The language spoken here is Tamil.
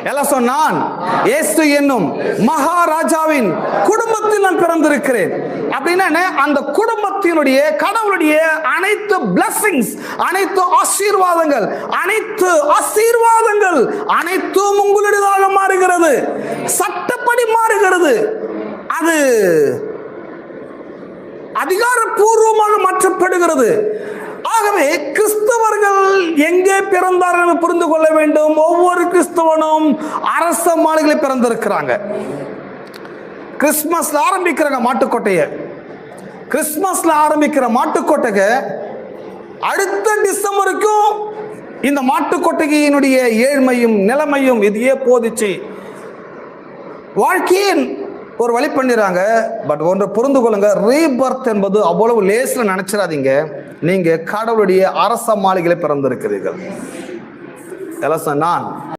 எல்லாம் சொன்னான், இயேசு என்னும் மகாராஜாவின் குடும்பத்தில் நான் பிறந்திருக்கிறேன். அப்படின்னா அந்த குடும்பத்தினுடைய கடவுளுடைய அனைத்து பிளஸிங்ஸ், அனைத்து ஆசீர்வாதங்கள், அனைத்தும் உங்களுடையதாக மாறுகிறது, சட்டப்படி மாறுகிறது. அது அதிகாரப்பூர்வமாக மாற்றப்படுகிறது. ஆகவே கிறிஸ்தவர்கள் எங்கே பிறந்தார்கள் என்று புரிந்து கொள்ள வேண்டும். ஒவ்வொரு கிறிஸ்தவனும் அரச மாளிகையில் பிறந்திருக்கிறாங்க. கிறிஸ்துமஸ்ல ஆரம்பிக்கிறாங்க மாட்டுக்கொட்டையை. கிறிஸ்துமஸ்ல ஆரம்பிக்கிற மாட்டுக்கொட்டைக்கு அடுத்த டிசம்பருக்கும் இந்த மாட்டுக்கொட்டையினுடைய ஏழ்மையும் நிலைமையும் இதையே போதிச்சு வாழ்க்கையின் ஒரு வழி பண்ணிடுறாங்க. பட் ஒன்று புரிந்து கொள்ளுங்க, ரீபர்த் என்பது அவ்வளவு லேசில் நினைச்சிடாதீங்க. நீங்க கடவுளுடைய அரச மாளிகையில் பிறந்திருக்கிறீர்கள். நான்